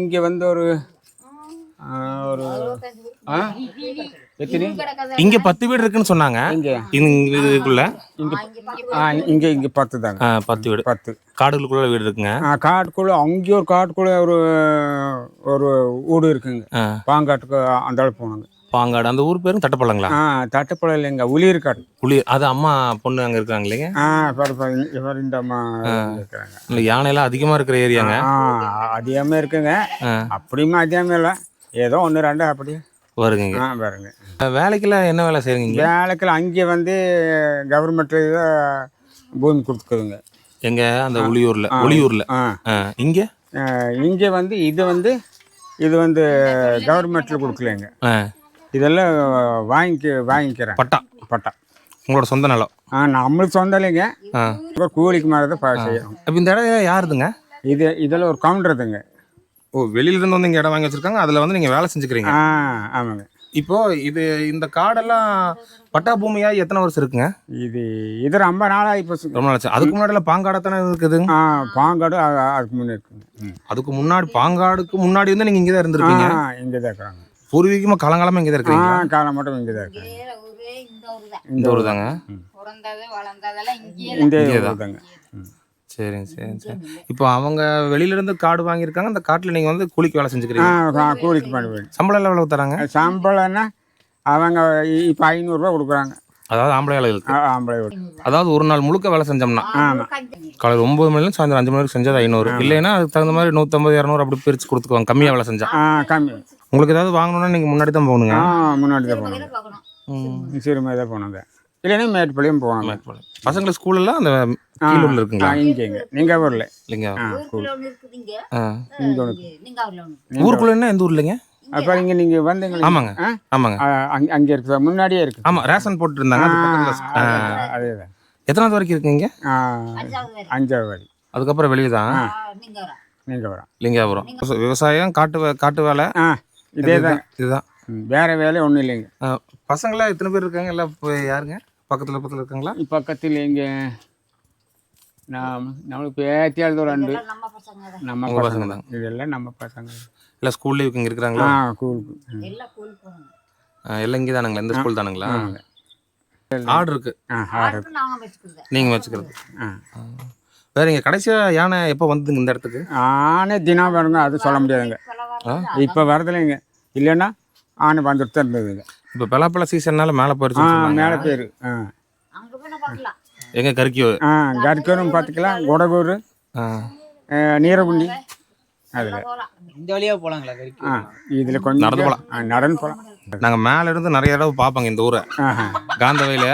இங்கே வந்து ஒரு எத்தனை இங்க 10 வீடு இருக்குன்னு சொன்னாங்க. இதுக்குள்ள இங்கே 10 தாங்க. 10 வீடு. 10 காடுகளுக்குள்ள வீடு இருக்குங்க. காட்டுக்குள்ள அங்கேயும் ஒரு காட்டுக்குள்ள ஒரு வீடு இருக்குங்க. பாங்காட்டுக்கு அந்த அளவு போனாங்க. பாங்காடு, அந்த ஊர் பேரும் தட்டப்பள்ளங்களா? தட்டப்பழம் இல்லைங்க, உளியிருக்காடு. அது அம்மா பொண்ணு அங்கே இருக்காங்க இல்லைங்க? இந்த அம்மா இருக்கிறாங்க. இல்லை, யானையெல்லாம் அதிகமாக இருக்கிற ஏரியாங்க. அதிகமாக இருக்குங்க. அப்படியுமே அதிகமாக இல்லை, ஏதோ 1 2 அப்படி வருங்க. பாருங்க. வேலைக்கெல்லாம் என்ன வேலை செய்யுங்க? வேலைக்கெல்லாம் அங்கே வந்து கவர்மெண்ட் பூமி கொடுத்துக்குதுங்க. எங்க அந்த ஒளியூர்ல. இங்கே இங்கே வந்து இது வந்து கவர்மெண்ட்ல கொடுக்கலங்க. இதெல்லாம் வாங்கிக்கிறேன். பட்டா உங்களோட சொந்த நிலம்? நம்மளுக்கு சொந்தம் இல்லைங்க, கூலிக்கு மேலே தான் செய்யணும். அப்போ இந்த இடம் யாருதுங்க? இதெல்லாம் ஒரு கவுண்டருதுங்க. ஓ, வெளியில இருந்து வந்து இங்கே இடம் வாங்கி வச்சிருக்காங்க, அதில் வந்து நீங்கள் வேலை செஞ்சுக்கிறீங்க? ஆமாங்க. இப்போ இந்த காடெல்லாம் பட்டா பூமியா எத்தனை வருஷம் இருக்குங்க? இது 50 நாளாக இப்போ ரொம்ப நாள் ஆச்சு. அதுக்கு முன்னாடி பாங்காடத்தானே இருக்குது? பாங்காடு அதுக்கு முன்னே இருக்குங்க. அதுக்கு முன்னாடி, பாங்காடுக்கு முன்னாடி வந்து நீங்கள் இங்கே தான் இருந்திருப்பீங்க? இங்கே தான் இருக்கிறாங்க. பூர்வீகமாக காலங்காலமாக இங்கே தான் இருக்கிறீங்க? காலம் மட்டும் இங்கே தான் இருக்கிறாங்க. இந்த ஊர் தாங்க. இந்த ஊர் தாங்க. சரி. இப்போ அவங்க வெளியில இருந்து காடு வாங்கியிருக்காங்க, அந்த காட்டில் நீங்கள் வந்து கூலிக்கு வேலை செஞ்சுக்கிறீங்க? கூலிக்கு பண்ணுவேன். சம்பளம் எவ்வளோ தராங்க? சம்பளம்னா அவங்க இப்போ 500 ரூபா கொடுக்குறாங்க. அதாவது ஆம்பளை வேலைகளுக்கு? ஆம்பளை. அதாவது ஒரு நாள் முழுக்க வேலை செஞ்சோம்னா காலையில் 9 மணிலேருந்து சாயந்தரம் 5 மணி வரைக்கும் செஞ்சது 500. இல்லைன்னா அதுக்கு தகுந்த மாதிரி 150 200 அப்படி பிரித்து கொடுத்துக்குவாங்க, கம்மியாக வேலை செஞ்சா. கம்மி. உங்களுக்கு ஏதாவது வாங்கணும்னா நீங்கள் முன்னாடி தான் போகணுங்க? முன்னாடி தான் போகணும். சிறுமையாக தான் போகணுங்க. இல்லைன்னா மேட்டுப்பாளையம் போகணும். பசங்களுக்கு ஸ்கூலெல்லாம் அந்த கீழூரில் இருக்குங்களா? இங்கேங்க. நீங்கள் ஊரில் இல்லைங்க? ஊருக்குள்ள என்ன எந்த ஊர் இல்லைங்க? அப்போ இங்கே நீங்கள் வந்தீங்களா? ஆமாங்க. அங்கே இருக்குது, முன்னாடியே இருக்குது. ஆமாம், ரேஷன் போட்டு இருந்தாங்க. அதே தான். எத்தனாவது வரைக்கும் இருக்குங்க? 5வது வரை. அதுக்கப்புறம் வெளியே தான் லிங்காபுரம். விவசாயம், காட்டு வேலை, இதே தான். இதுதான், வேறு வேலை ஒன்றும் இல்லைங்க. பசங்களாம் எத்தனை பேர் இருக்காங்க? எல்லாம் யாருங்க பக்கத்தில் இருக்காங்களா? பக்கத்தில் இங்கே நம்மளுக்கு பேத்தியால் 2 நம்ம பசங்க தான். இதெல்லாம் நம்ம பசங்க. இல்லை ஸ்கூல் லீவுக்கு இங்கே இருக்கிறாங்களா? ஸ்கூலுக்கு எல்லாம் இங்கே தானுங்களா? இந்த ஸ்கூல் தானுங்களா? ஆர்டர் இருக்கு. நீங்கள் வச்சுக்கிறது. வேற இங்கே கடைசியாக யானை எப்போ வந்ததுங்க இந்த இடத்துக்கு? ஆனை தினம் வருங்க, அது சொல்ல முடியாதுங்க. இப்போ வரதில்லைங்க, இல்லைன்னா ஆனை வந்துட்டு தான் இருந்ததுங்க. இப்போ பலாப்பழ சீசன்னால மேலே போயிடுச்சு. மேலே போயிரு. எங்கே கறிக்கூர்? கறிக்கூரும் பார்த்துக்கலாம். குடகூர், நீரகுண்டி, அதில் இந்த வழியாக போகலாங்களா? இதில் கொஞ்சம் நடந்து போகலாம். நடந்து போகலாம். நாங்கள் மேலே இருந்து நிறைய தடவை பார்ப்போங்க இந்த ஊரை, காந்தவையில்.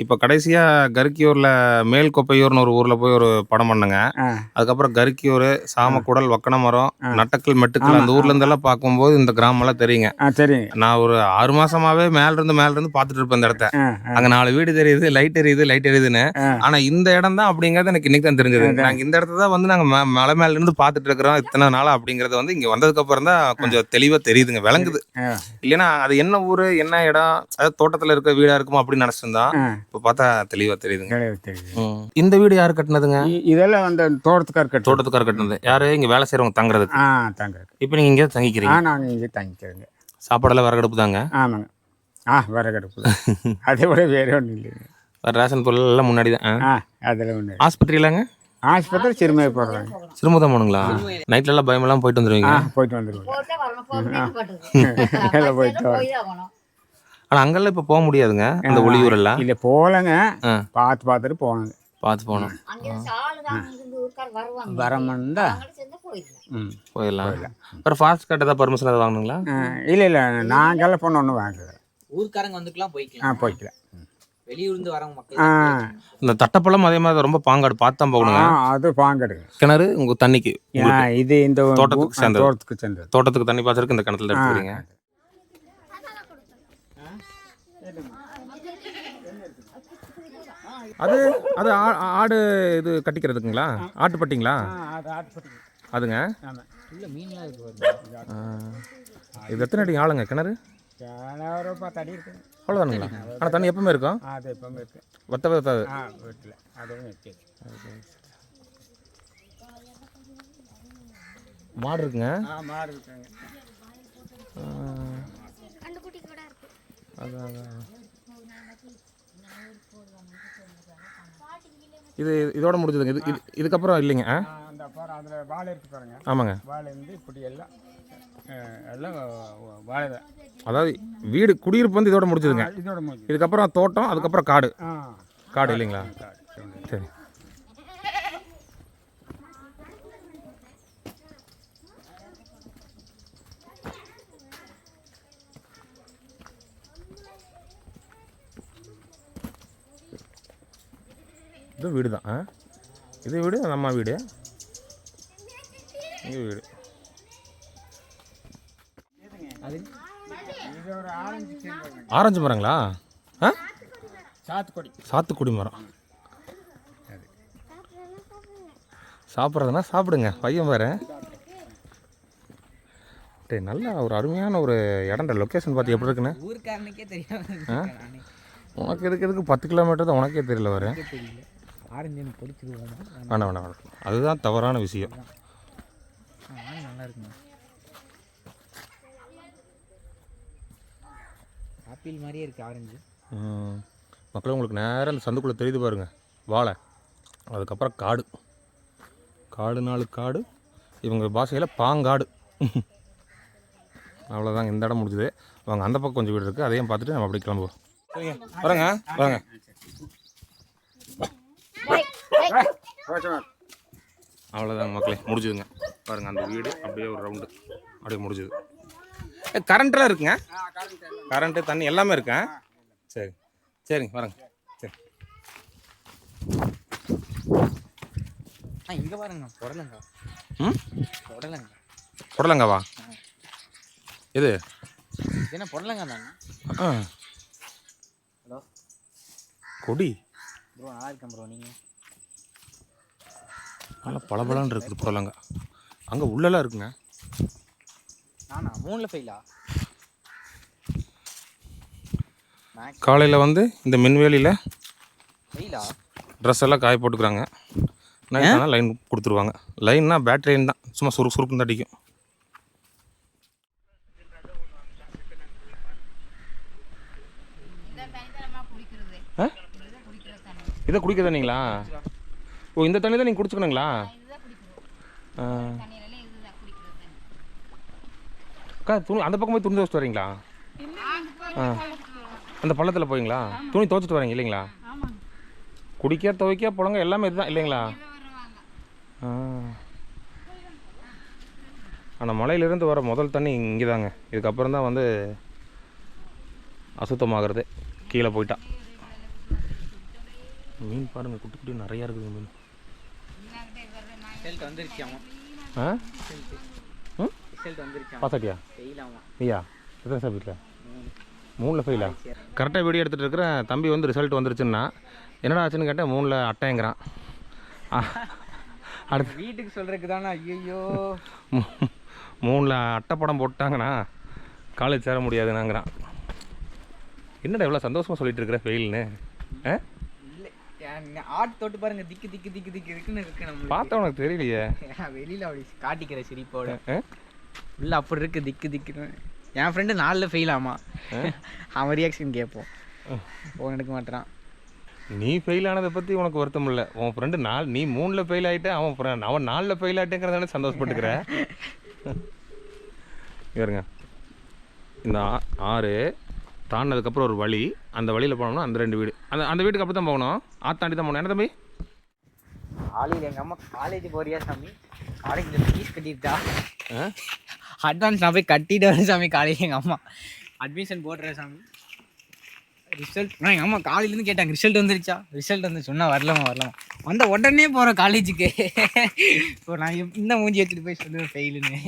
இப்போ கடைசியாக கருக்கியூரில் மேல்கொப்பையூர்னு ஒரு ஊரில் போய் ஒரு படம் பண்ணுங்க. அதுக்கப்புறம் கருக்கியூர், சாமக்குடல், வக்கனமரம், நட்டக்கல், மெட்டுக்கல், அந்த ஊர்ல இருந்தெல்லாம் பார்க்கும்போது இந்த கிராமம்லாம் தெரியுங்க. நான் ஒரு 6 மாசமாவே மேல இருந்து பார்த்துட்டு இருப்பேன் இந்த இடத்த. அங்கே 4 வீடு தெரியுது, லைட் எரியுதுன்னு. ஆனால் இந்த இடம் தான் அப்படிங்கிறது எனக்கு இன்னைக்கு தான் தெரிஞ்சது. நாங்கள் இந்த இடத்த தான் வந்து நாங்கள் மலை மேல இருந்து பார்த்துட்டு இருக்கிறோம் இத்தனை நாளா. அப்படிங்கிறது வந்து இங்கே வந்ததுக்கு அப்புறம் தான் கொஞ்சம் தெளிவாக தெரியுதுங்க, விளங்குது. இல்லைன்னா அது என்ன ஊரு, என்ன இடம், அதாவது தோட்டத்துல இருக்க வீடா இருக்குமோ அப்படின்னு நினைச்சிருந்தா இப்ப பார்த்தா தெளிவா தெரியுதுங்க. இந்த வீடு யாரு கட்டினதுங்க? இதெல்லாம் வந்து தோட்டத்துக்கார் கட்டினது. யாரு? இங்க வேலை செய்யறவங்க தங்குறதுக்கு. இப்ப நீங்க இங்கே தங்கிக்கிறீங்க? நாங்க இங்கே தங்கிக்கிறேங்க. சாப்பாடெல்லாம் விறகடுப்பு தாங்க? ஆமாங்க. விறகடுப்பு. அதை விட வேற ஒன்றும் இல்லைங்க. ரேஷன் பொருள் எல்லாம் முன்னாடி தான். அதில் ஒன்று. ஆஸ்பத்திரியிலாங்க? ஆஸ்பத்திரி சிறுமையை போடுறாங்க. சிறுமுகம் போகணுங்களா? நைட்ல எல்லாம் பயமெல்லாம் போயிட்டு வந்துருவீங்க? போயிட்டு வந்துருவோம். ஆனா அங்கெல்லாம் இப்ப போக முடியாதுங்க, அந்த ஒளியூர் எல்லாம். இல்ல போலங்க, பார்த்துட்டு போனாங்க. போனோம். வரமண்டா போயிடலாம். அப்புறம் ஃபாஸ்ட் கார்டு ஏதாவது பர்மிஷன் ஏதாவது வாங்கணுங்களா? இல்ல நாங்கெல்லாம் போன ஒன்றும் வாங்குறது. ஊர்க்காரங்க வந்துக்கலாம், போய்க்கலாம். வெளியூர்ந்து வரவங்க மக்கள். இந்த தட்டப்பழம் அதே மாதிரி ரொம்ப பாங்காடு பார்த்து தான் போகணுங்க. அது பாங்காடு கிணறு உங்க தண்ணிக்கு. இது இந்த தோட்டத்துக்கு சேர்ந்தது. தோட்டத்துக்கு தண்ணி பாய்ச்சறதுக்கு இந்த கிணத்துல எடுத்துக்கிறீங்க. அது அது ஆடு இது கட்டிக்கிறதுக்குங்களா? ஆட்டுப்பட்டிங்களா? அது ஆட்டுப்பட்டி. அதுங்க. ஆமாம். இல்லை மீன்லாம் இருக்கு. இது எத்தனை அடி ஆளுங்க கிணறு? ஒரு 10 அடி இருக்குங்க. அவ்வளோதானுங்களா? ஆனால் தண்ணி எப்பவுமே இருக்கும்? அது எப்பவுமே இருக்குது. வத்தவே வத்தாது? வீட்டில் அதுவும் இருக்குது. மாடு இருக்குங்க? மாடு இருக்குங்க. அதான் இது இதோட முடிஞ்சதுங்க. இதுக்கப்புறம் இல்லைங்க. அந்த பாரு அதில் வாழை இருக்குது பாருங்க. ஆமாங்க. வாழை இருந்து இப்படி எல்லாம் வாழை தான். அதாவது வீடு குடியிருப்பு வந்து இதோட முடிஞ்சதுங்க. இதோட முடிஞ்சு. இதுக்கப்புறம் தோட்டம், அதுக்கப்புறம் காடு. காடு இல்லைங்களா? சரி. இது வீடு தான். இது வீடு நம்ம வீடு. இங்கே வீடு. இது ஒரு ஆரஞ்சு மரங்களா? சாத்துக்குடி. சாத்துக்குடி மரம். சாப்பிட்றதுனா சாப்பிடுங்க, பையன் வேறு. டேய், நல்ல ஒரு அருமையான ஒரு இடம்ன்ற லொக்கேஷன் பார்த்து எப்படி இருக்குன்னு ஊருக்காரனுக்கே தெரியாது. உனக்கு எதுக்கு 10 கிலோமீட்டர் தான் உனக்கே தெரியல வேறு. தெரியல. ஆரஞ்சு எனக்கு பிடிச்சிருவாங்க. வேணாம். அதுதான் தவறான விஷயம். நல்லா இருக்குங்க. ஆப்பிள் மாதிரியே இருக்குது ஆரஞ்சு. மக்களே, உங்களுக்கு நேரம் அந்த சந்துக்குள்ளே தெரியுது பாருங்க, வாழை. அதுக்கப்புறம் காடு. காடு 4 காடு. இவங்க பாஷையில் பாங்காடு. அவ்வளோதாங்க, இந்த இடம் முடிஞ்சுது. வாங்க, அந்த பக்கம் கொஞ்சம் வீடு இருக்குது, அதையும் பார்த்துட்டு நம்ம அப்படி கிளம்புவோம். சரிங்க, வரங்க. அவ்வளோதாங்க மக்களே, முடிஞ்சுதுங்க. பாருங்கள், அந்த வீடு அப்படியே ஒரு ரவுண்டு அப்படியே முடிஞ்சுது. கரண்ட்டெலாம் இருக்குங்க? கரண்ட்டு, தண்ணி எல்லாமே இருக்கா? சரிங்க, வரேங்க. சரி. இங்கே பாருங்க, புடலங்கா. புடலங்காவா? இது என்ன புடலங்கா தாங்க? ஹலோ கொடி ப்ரோ, நல்லா இருக்கேன் ப்ரோ. நீங்கள் நல்லா பளபளன்னு இருக்குது புடலங்கா. அங்கே உள்ளெல்லாம் இருக்குங்க. நானா 3ல் ஃபெயிலா? காலையில் வந்து இந்த மின்வேலியில் ஃபெயிலா ட்ரெஸ் எல்லாம் காய போட்டுக்கிறாங்க. நைட் ஆனால் லைன் கொடுத்துருவாங்க. லைன்னா பேட்டரி லைன் தான், சும்மா சுருக்குன்னு தட்டிக்கும். இதை குடிக்க தண்ணிங்களா? ஓ, இந்த தண்ணி தான் நீங்கள் குடிச்சுக்கணுங்களா? அக்கா, துணி அந்த பக்கம் போய் துணி துவச்சிட்டு வரீங்களா? அந்த பள்ளத்தில் போவீங்களா? துணி துவச்சிட்டு வரீங்க இல்லைங்களா? குடிக்க, துவைக்க, புழங்க எல்லாமே இதுதான் இல்லைங்களா? ஆனால் மலையிலேருந்து வர முதல் தண்ணி இங்கே தாங்க. இதுக்கப்புறம் தான் வந்து அசுத்தமாகிறது கீழே போயிட்டா. மீன் பாருங்கள், குட்டி குட்டி நிறையா இருக்குது மீன். பாசாட்டியா? ஐயா, எத்தனை சாப்பிட்ல? 3ல் ஃபெயிலா? கரெக்டாக வீடியோ எடுத்துகிட்டு இருக்கிறேன். தம்பி வந்து ரிசல்ட் வந்துருச்சுன்னா என்னடா ஆச்சுன்னு கேட்டேன். 3ல் அட்டைங்கிறான். அடுத்து வீட்டுக்கு சொல்கிறதுக்கு தானே. ஐயோ, 3ல் அட்டைப்படம் போட்டாங்கன்னா காலேஜ் சேர முடியாதுன்னாங்கிறான். என்னடா எவ்வளோ சந்தோஷமாக சொல்லிட்டு இருக்கிற ஃபெயில்னு? ஆட் தொட்டு பாருங்க, திக்கு இருக்குன்னு இருக்கு. நம்ம பார்த்தா உனக்கு தெரியலையே. வெளியில் அப்படி காட்டிக்கிற சிரிப்போட உள்ள அப்படி இருக்கு திக்குன்னு. என் ஃப்ரெண்டு 4ல் ஃபெயில் ஆமா. அவன் ரியாக்ஷன் கேட்போம், ஃபோன் எடுக்க மாட்டான். நீ ஃபெயில் ஆனதை பற்றி உனக்கு வருத்தம் இல்லை. உன் ஃப்ரெண்டு நீ 3ல் ஃபெயில் ஆகிட்டே, அவன் 4ல் ஃபெயில் ஆகிட்டேங்கிறதானே சந்தோஷப்பட்டுக்கிற. இருங்க, இந்த ஆறு தாண்டினதுக்கப்புறம் ஒரு வழி, அந்த வழியில் போனோம்னா அந்த 2 வீடு. அந்த வீட்டுக்கு அப்படி தான் போகணும். ஆத்தாண்டி தான் போகணும். என்ன தம்பி? காலையில் எங்கள் அம்மா காலேஜ் போறியா சாமி? காலேஜில் ஃபீஸ் கட்டிட்டா? அட்வான்ஸ் நான் போய் கட்டிட்டு வரேன் சாமி. காலையில் எங்கள் அம்மா அட்மிஷன் போடுறேன் சாமி. ரிசல்ட் நான் எங்கள் அம்மா காலையிலேருந்து கேட்டாங்க, ரிசல்ட் வந்துருச்சா? ரிசல்ட் வந்து சொன்னால் வரலாமா வந்த உடனே போகிறோம் காலேஜுக்கு. இப்போ நான் இந்த மூஞ்சி எடுத்துகிட்டு போய் சொல்லுவேன் ஃபெயிலுன்னு.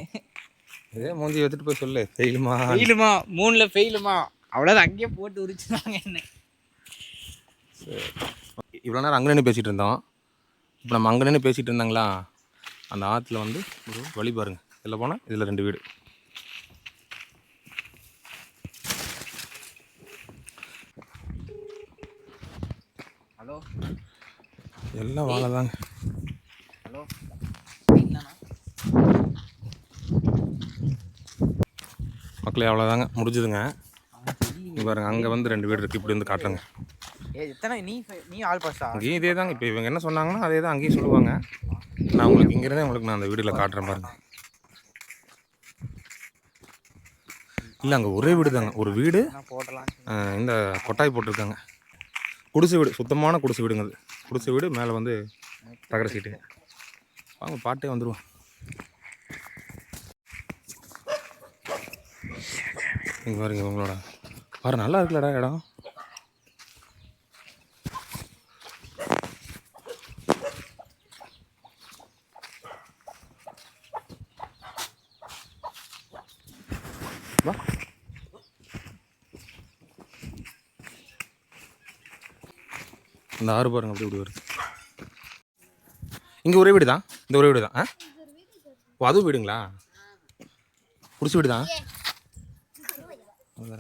இதே மூஞ்சி எடுத்துகிட்டு போய் சொல்லு ஃபெயிலுமா 3ல் ஃபெயிலுமா, அவ்வளோதான். அங்கேயே போட்டு உரிச்சுதாங்க என்ன. இவ்வளோ நேரம் அங்கே நின்று பேசிகிட்டு இருந்தோம். இப்போ நம்ம அங்கே நின்று பேசிகிட்டு இருந்தாங்களா, அந்த ஆற்றுல வந்து ஒரு வழி பாருங்கள். இதில் போனால் இதில் 2 வீடு. ஹலோ எல்லாம் வாழை தாங்க. ஹலோ மக்களே அவ்வளோதாங்க, முடிஞ்சுதுங்க. இங்கே பாருங்க, அங்கே வந்து 2 வீடு இருக்குது. இப்படி வந்து காட்டுறேங்க. எத்தனை நீ ஆள் பாஸா? அங்கேயும் இதே தாங்க. இப்போ இவங்க என்ன சொன்னாங்கன்னா அதே தான் அங்கேயும் சொல்லுவாங்க. நான் உங்களுக்கு இங்கேருந்தே நான் அந்த வீடியோவில் காட்டுறேன் பாருங்க. இல்லை, அங்கே ஒரே வீடு தாங்க. ஒரு வீடு போடலாம். இந்த கொட்டாய் போட்டிருக்காங்க. குடிசை வீடு, சுத்தமான குடிசை வீடுங்க. அது குடிசை வீடு, மேலே வந்து தகர சீட்டு. வாங்க பாட்டே வந்துடுவோம். இங்கே பாருங்க, உங்களோட பாரு நல்லா இருக்குல்லடா இடம். வா, இந்த ஆறு பாருங்க அப்படி இப்படி வருது. இங்கே ஒரே வீடு தான். இந்த ஒரே வீடு தான். ஓ, அதுவும் வீடுங்களா? குடிசை வீடு தான்.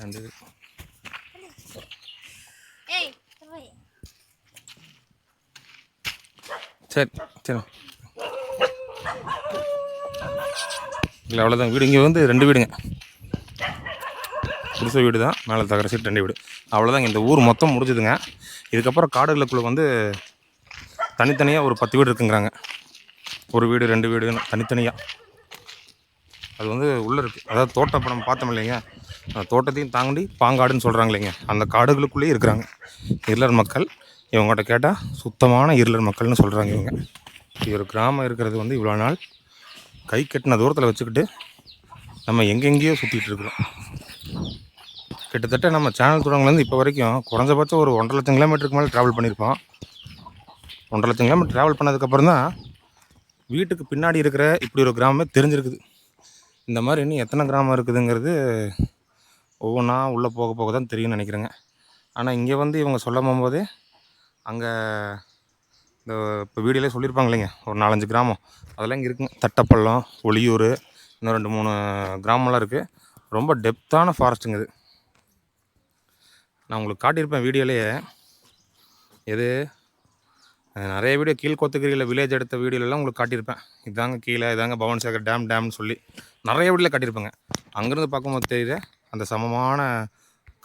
2 வீடு. சரி சரி. இல்லை அவ்வளோதான் வீடு. இங்கே வந்து 2 வீடுங்க. குடிசை வீடு தான், மேலே தகர சீட்டு 2 வீடு. அவ்வளோதாங்க. இந்த ஊர் மொத்தம் முடிஞ்சுதுங்க. இதுக்கப்புறம் காடுகளுக்குள்ளே வந்து தனித்தனியாக ஒரு 10 வீடு இருக்குங்கிறாங்க. ஒரு வீடு 2 வீடுன்னு தனித்தனியாக. அது வந்து உள்ளே இருக்குது. அதாவது தோட்டம் இப்போ நம்ம பார்த்தோம் இல்லைங்க, அந்த தோட்டத்தையும் தாண்டி பாங்காடுன்னு சொல்கிறாங்க இல்லைங்க, அந்த காடுகளுக்குள்ளேயே இருக்கிறாங்க இருளர் மக்கள். இவங்ககிட்ட கேட்டால் சுத்தமான இருளர் மக்கள்னு சொல்கிறாங்க இவங்க. ஒரு கிராமம் இருக்கிறது வந்து இவ்வளோ நாள் கை கட்டின தூரத்தில் வச்சுக்கிட்டு நம்ம எங்கெங்கேயோ சுற்றிட்டு இருக்கிறோம். கிட்டத்தட்ட நம்ம சேனல் தொடங்கலேருந்து இப்போ வரைக்கும் குறைஞ்சபட்சம் ஒரு 1.5 லட்சம் கிலோமீட்டருக்கு மேலே ட்ராவல் பண்ணியிருப்போம். 1.5 லட்சம் கிலோமீட்டர் ட்ராவல் பண்ணதுக்கப்புறம் தான் வீட்டுக்கு பின்னாடி இருக்கிற இப்படி ஒரு கிராமமே தெரிஞ்சிருக்குது. இந்த மாதிரி இன்னும் எத்தனை கிராமம் இருக்குதுங்கிறது ஒவ்வொன்றா உள்ளே போக போக தான் தெரியும்னு நினைக்கிறேங்க. ஆனால் இங்கே வந்து இவங்க சொல்லும் போகும்போதே அங்கே இந்த இப்போ வீடியோலே சொல்லியிருப்பாங்க இல்லைங்க, ஒரு 4-5 கிராமம் அதெல்லாம் இங்கே இருக்குங்க. தட்டப்பள்ளம், ஒளியூர், இன்னும் 2-3 கிராமம்லாம் இருக்குது. ரொம்ப டெப்த்தான ஃபாரஸ்ட்டுங்க இது. நான் உங்களுக்கு காட்டியிருப்பேன் வீடியோலேயே. எது நிறைய வீடியோ கீழ்கோத்தகிரியில் வில்லேஜ் எடுத்த வீடியோலலாம் உங்களுக்கு காட்டியிருப்பேன். இதாங்க கீழே, இதாங்க பவானி சாகர் டேம்னு சொல்லி நிறைய வீடியோவில் காட்டியிருப்பேங்க. அங்கேருந்து பார்க்கும்போது தெரியுற அந்த சமமான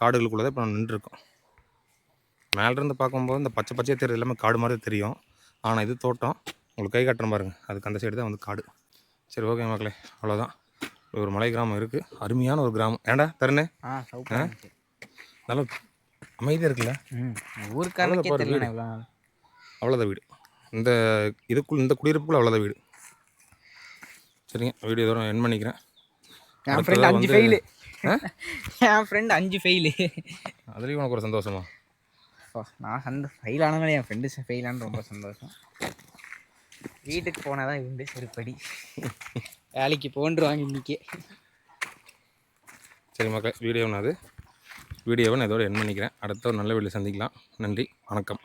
காடுகளுக்குள்ளே தான் இப்போ நான் நின்றுருக்கோம். மேலேருந்து பார்க்கும்போது இந்த பச்சை பச்சையாக தெரியுது எல்லாமே காடு மாதிரி தெரியும். ஆனால் இது தோட்டம். உங்களுக்கு கை காட்டுற பாருங்க, அதுக்கு அந்த சைடு தான் வந்து காடு. சரி, ஓகே மக்களே, அவ்வளோதான். ஒரு மலை கிராமம் இருக்குது, அருமையான ஒரு கிராமம். ஏன்டா தருணே, நல்லா அமைதியாக இருக்குல்ல ஊருக்காரனுக்கே தெரியல. அவ்வளோதான் வீடு. இந்த இதுக்குள்ள, இந்த குடியிருப்புக்குள்ள அவ்வளோதான் வீடு. சரிங்க, வீடியோ தூரம் என் பண்ணிக்கிறேன். என் ஃப்ரெண்ட் 5 ஃபெயிலு. என் ஃப்ரெண்ட் 5 ஃபெயிலு. அதுலேயும் உனக்கு ஒரு சந்தோஷமா? நான் ஃபெயில் ஆனவங்களே என் ஃப்ரெண்டு ஃபெயில் ஆனது ரொம்ப சந்தோஷம். வீட்டுக்கு போனால் தான் இவங்க செருப்படி. வேலைக்கு போன்றுவாங்க இன்றைக்கே. சரி மக்கள், வீடியோவை நான் இதோட என் பண்ணிக்கிறேன். அடுத்த ஒரு நல்ல வீடியோ சந்திக்கலாம். நன்றி, வணக்கம்.